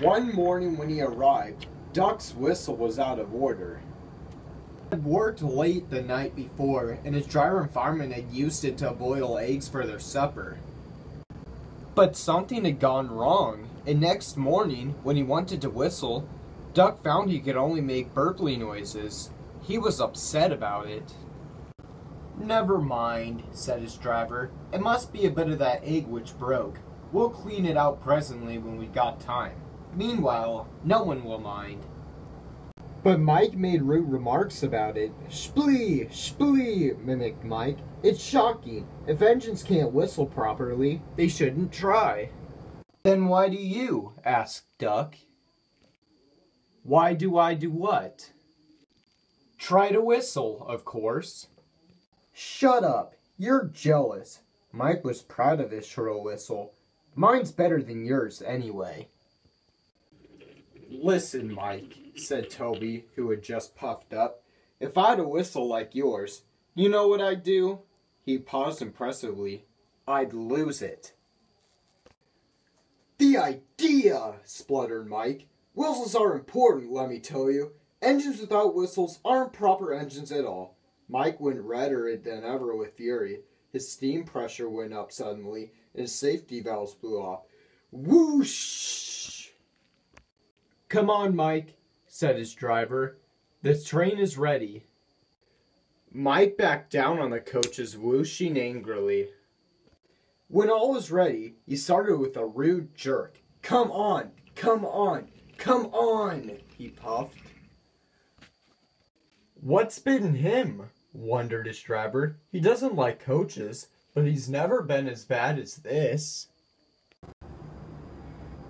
One morning when he arrived, Duck's whistle was out of order. He had worked late the night before, and his driver and fireman had used it to boil eggs for their supper. But something had gone wrong, and next morning, when he wanted to whistle, Duck found he could only make burply noises. He was upset about it. "Never mind," said his driver. "It must be a bit of that egg which broke. We'll clean it out presently when we've got time. Meanwhile, no one will mind." But Mike made rude remarks about it. "Splee, splee," mimicked Mike. "It's shocking. If engines can't whistle properly, they shouldn't try." "Then why do you?" asked Duck. "Why do I do what?" "Try to whistle, of course." "Shut up. You're jealous." Mike was proud of his shrill whistle. "Mine's better than yours, anyway." "Listen, Mike," said Toby, who had just puffed up. "If I had a whistle like yours, you know what I'd do?" He paused impressively. "I'd lose it." "The idea!" spluttered Mike. "Whistles are important, let me tell you. Engines without whistles aren't proper engines at all." Mike went redder than ever with fury. His steam pressure went up suddenly, and his safety valves blew off. Whoosh! "Come on, Mike," said his driver. "The train is ready." Mike backed down on the coaches, whooshing angrily. When all was ready, he started with a rude jerk. "Come on! Come on! Come on!" he puffed. "What's bitten him?" wondered his driver. "He doesn't like coaches, but he's never been as bad as this."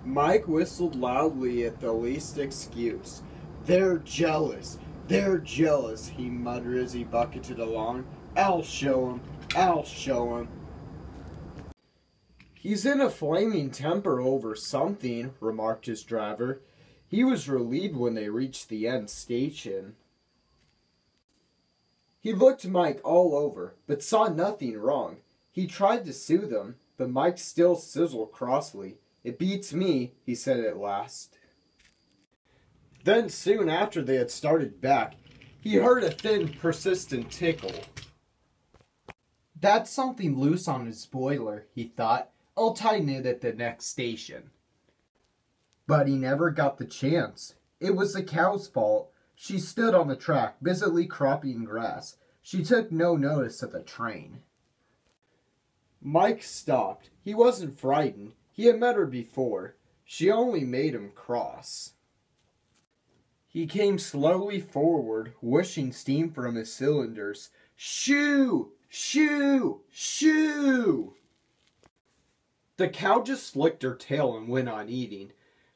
Mike whistled loudly at the least excuse. "They're jealous. They're jealous," he muttered as he bucketed along. "I'll show 'em. I'll show 'em." "He's in a flaming temper over something," remarked his driver. He was relieved when they reached the end station. He looked Mike all over, but saw nothing wrong. He tried to soothe him, but Mike still sizzled crossly. "It beats me," he said at last. Then soon after they had started back, he heard a thin, persistent tickle. "That's something loose on his boiler," he thought. "I'll tighten it at the next station." But he never got the chance. It was the cow's fault. She stood on the track, busily cropping grass. She took no notice of the train. Mike stopped. He wasn't frightened. He had met her before. She only made him cross. He came slowly forward, whooshing steam from his cylinders. "Shoo! Shoo! Shoo!" The cow just flicked her tail and went on eating.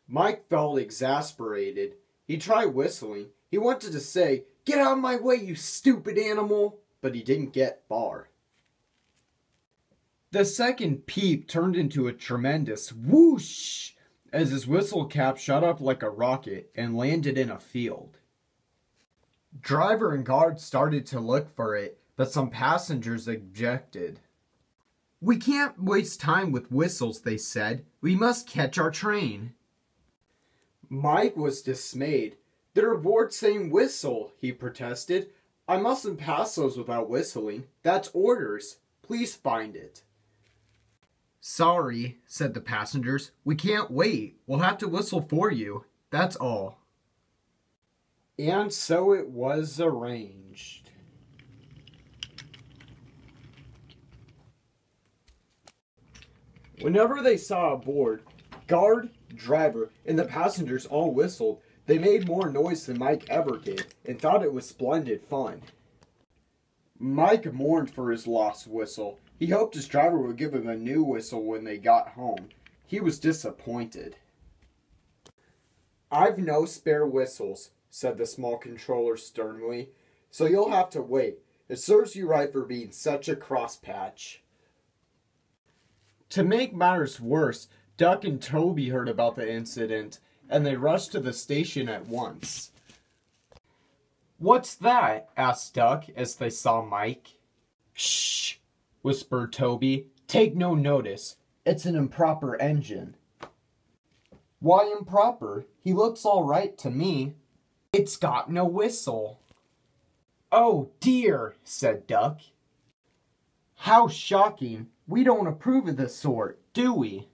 Mike felt exasperated. He tried whistling. He wanted to say, "Get out of my way, you stupid animal!" but he didn't get far. The second peep turned into a tremendous whoosh as his whistle cap shot up like a rocket and landed in a field. Driver and guard started to look for it, but some passengers objected. "We can't waste time with whistles," they said. "We must catch our train." Mike was dismayed. "They're aboard saying whistle," he protested. "I mustn't pass those without whistling. That's orders. Please find it." "Sorry," said the passengers. "We can't wait. We'll have to whistle for you. That's all." And so it was arranged. Whenever they saw a board, guard, driver, and the passengers all whistled. They made more noise than Mike ever did, and thought it was splendid fun. Mike mourned for his lost whistle. He hoped his driver would give him a new whistle when they got home. He was disappointed. "I've no spare whistles," said the small controller sternly, "so you'll have to wait. It serves you right for being such a crosspatch." To make matters worse, Duck and Toby heard about the incident, and they rushed to the station at once. "What's that?" asked Duck as they saw Mike. "Shh!" whispered Toby. "Take no notice. It's an improper engine." Why improper? He looks all right to me. It's got no whistle. Oh dear, said Duck. How shocking. We don't approve of this sort, do we?